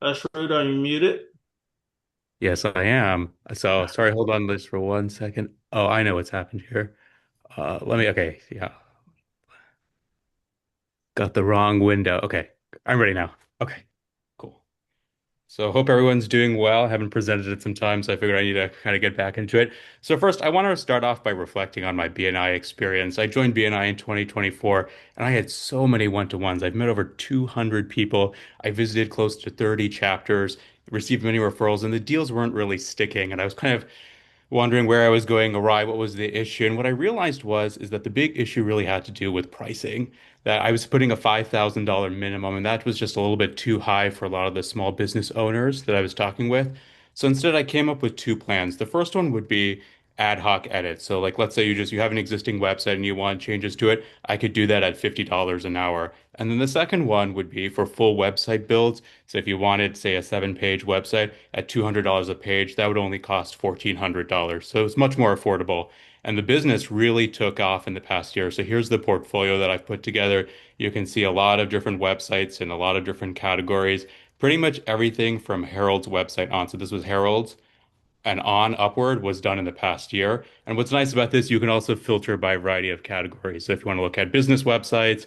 Ashrut, are you muted? Yes, I am. So sorry, hold on this for 1 second. Oh, I know what's happened here. Okay, yeah, got the wrong window. Okay, I'm ready now. Okay, cool. So hope everyone's doing well. I haven't presented it some time, so I figured I need to kind of get back into it. So first, I want to start off by reflecting on my BNI experience. I joined BNI in 2024, and I had so many one-to-ones. I've met over 200 people. I visited close to 30 chapters, received many referrals, and the deals weren't really sticking. And I was kind of wondering where I was going awry, what was the issue. And what I realized is that the big issue really had to do with pricing. That I was putting a $5,000 minimum, and that was just a little bit too high for a lot of the small business owners that I was talking with. So instead, I came up with two plans. The first one would be ad hoc edits. So like let's say you have an existing website and you want changes to it, I could do that at $50 an hour. And then the second one would be for full website builds. So if you wanted, say, a 7-page website at $200 a page, that would only cost $1,400. So it's much more affordable. And the business really took off in the past year. So here's the portfolio that I've put together. You can see a lot of different websites and a lot of different categories. Pretty much everything from Harold's website on. So this was Harold's and on upward was done in the past year. And what's nice about this, you can also filter by a variety of categories. So if you want to look at business websites,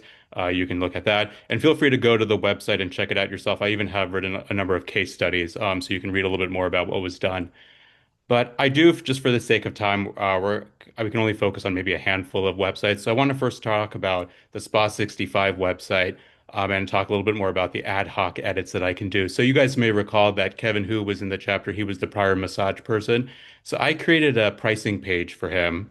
you can look at that. And feel free to go to the website and check it out yourself. I even have written a number of case studies, so you can read a little bit more about what was done. But I do, just for the sake of time, we can only focus on maybe a handful of websites. So I want to first talk about the Spa 65 website, and talk a little bit more about the ad hoc edits that I can do. So you guys may recall that Kevin Hu was in the chapter. He was the prior massage person. So I created a pricing page for him.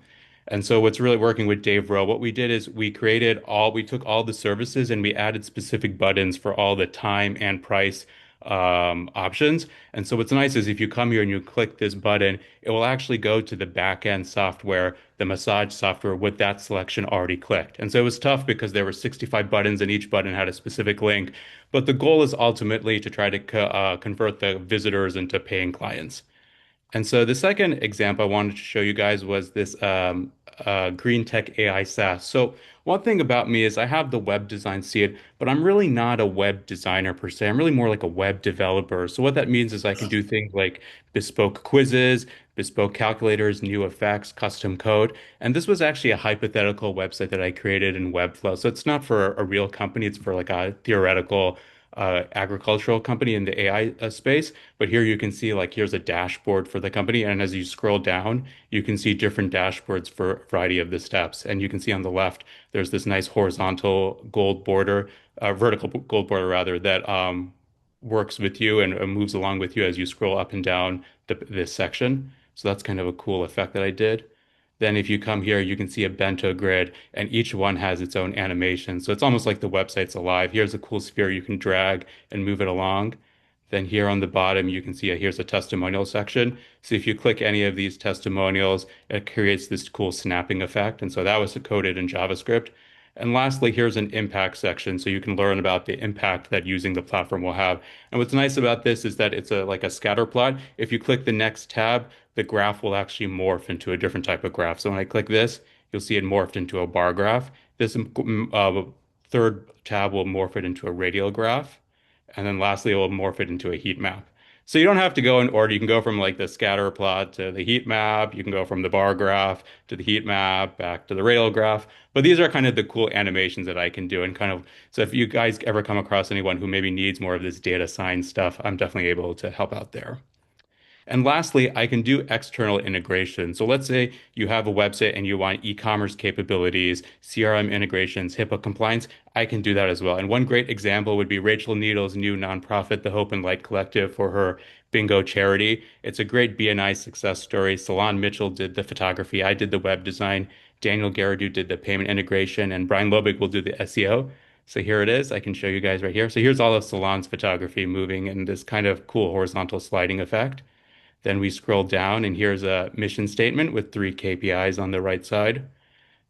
And so what's really working with Dave Rowe, what we did is we took all the services and we added specific buttons for all the time and price options. And so what's nice is if you come here and you click this button, it will actually go to the back end software, the massage software with that selection already clicked. And so it was tough because there were 65 buttons and each button had a specific link. But the goal is ultimately to try to convert the visitors into paying clients. And so the second example I wanted to show you guys was this green tech AI SaaS. So one thing about me is I have the web design seed, but I'm really not a web designer per se. I'm really more like a web developer. So what that means is I can do things like bespoke quizzes, bespoke calculators, new effects, custom code. And this was actually a hypothetical website that I created in Webflow. So it's not for a real company, it's for like a theoretical agricultural company in the AI space. But here you can see like here's a dashboard for the company. And as you scroll down, you can see different dashboards for a variety of the steps. And you can see on the left, there's this nice horizontal gold border, vertical gold border rather, that works with you and moves along with you as you scroll up and down this section. So that's kind of a cool effect that I did. Then if you come here, you can see a bento grid, and each one has its own animation. So it's almost like the website's alive. Here's a cool sphere you can drag and move it along. Then here on the bottom, you can see here's a testimonial section. So if you click any of these testimonials, it creates this cool snapping effect. And so that was coded in JavaScript. And lastly, here's an impact section. So you can learn about the impact that using the platform will have. And what's nice about this is that it's like a scatter plot. If you click the next tab, the graph will actually morph into a different type of graph. So when I click this, you'll see it morphed into a bar graph. This third tab will morph it into a radial graph. And then lastly, it will morph it into a heat map. So you don't have to go in order. You can go from like the scatter plot to the heat map. You can go from the bar graph to the heat map, back to the radial graph. But these are kind of the cool animations that I can do. And kind of, so if you guys ever come across anyone who maybe needs more of this data science stuff, I'm definitely able to help out there. And lastly, I can do external integration. So let's say you have a website and you want e-commerce capabilities, CRM integrations, HIPAA compliance. I can do that as well. And one great example would be Rachel Needle's new nonprofit, the Hope and Light Collective, for her bingo charity. It's a great BNI success story. Salon Mitchell did the photography. I did the web design. Daniel Garrido did the payment integration, and Brian Lobig will do the SEO. So here it is. I can show you guys right here. So here's all of Salon's photography moving in this kind of cool horizontal sliding effect. Then we scroll down and here's a mission statement with 3 KPIs on the right side.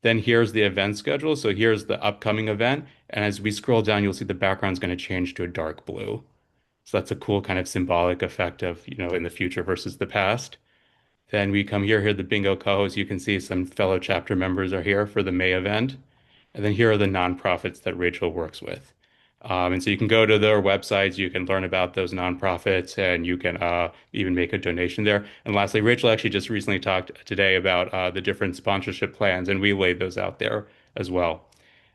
Then here's the event schedule. So here's the upcoming event. And as we scroll down, you'll see the background's going to change to a dark blue. So that's a cool kind of symbolic effect of, in the future versus the past. Then we come here, the bingo co-hosts. You can see some fellow chapter members are here for the May event. And then here are the nonprofits that Rachel works with. And so you can go to their websites, you can learn about those nonprofits, and you can even make a donation there. And lastly, Rachel actually just recently talked today about the different sponsorship plans, and we laid those out there as well.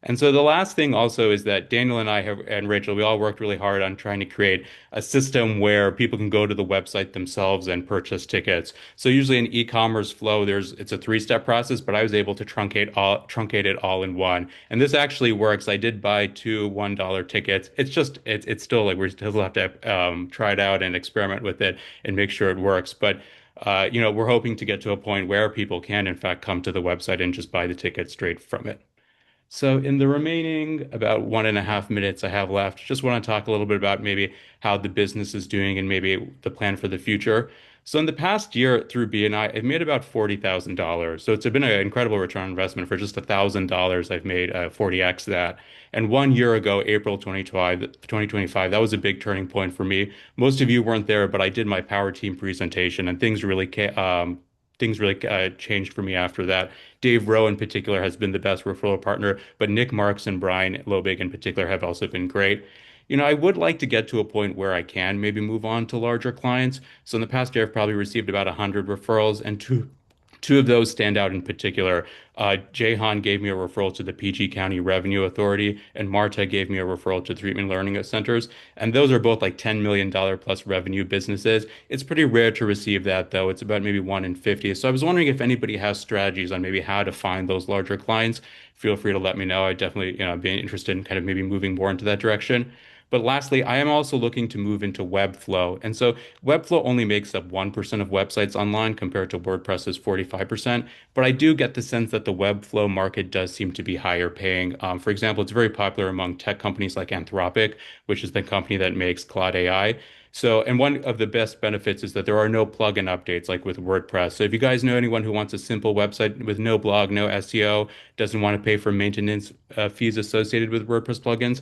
And so the last thing also is that Daniel and I have, and Rachel, we all worked really hard on trying to create a system where people can go to the website themselves and purchase tickets. So usually in e-commerce flow, it's a three-step process, but I was able to truncate it all in one. And this actually works. I did buy two $1 tickets. It's still like we still have to try it out and experiment with it and make sure it works. But we're hoping to get to a point where people can in fact come to the website and just buy the ticket straight from it. So, in the remaining about 1.5 minutes I have left, just want to talk a little bit about maybe how the business is doing and maybe the plan for the future. So, in the past year through BNI, I've made about $40,000. So, it's been an incredible return on investment. For just $1,000, I've made 40x that. And 1 year ago, April 2025, that was a big turning point for me. Most of you weren't there, but I did my Power Team presentation, and things really changed for me after that. Dave Rowe in particular has been the best referral partner, but Nick Marks and Brian Lobig in particular have also been great. I would like to get to a point where I can maybe move on to larger clients. So in the past year, I've probably received about 100 referrals, and two of those stand out in particular. Jahan gave me a referral to the PG County Revenue Authority, and Marta gave me a referral to Treatment Learning Centers. And those are both like $10 million plus revenue businesses. It's pretty rare to receive that, though. It's about maybe 1 in 50. So I was wondering if anybody has strategies on maybe how to find those larger clients. Feel free to let me know. I definitely, be interested in kind of maybe moving more into that direction. But lastly, I am also looking to move into Webflow. And so Webflow only makes up 1% of websites online compared to WordPress's 45%. But I do get the sense that the Webflow market does seem to be higher paying. For example, it's very popular among tech companies like Anthropic, which is the company that makes Claude AI. So, and one of the best benefits is that there are no plugin updates like with WordPress. So if you guys know anyone who wants a simple website with no blog, no SEO, doesn't want to pay for maintenance fees associated with WordPress plugins,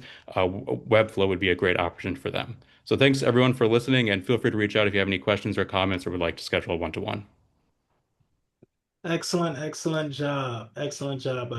Webflow would be a great option for them. So thanks everyone for listening, and feel free to reach out if you have any questions or comments or would like to schedule a one-to-one. Excellent, excellent job. Excellent job,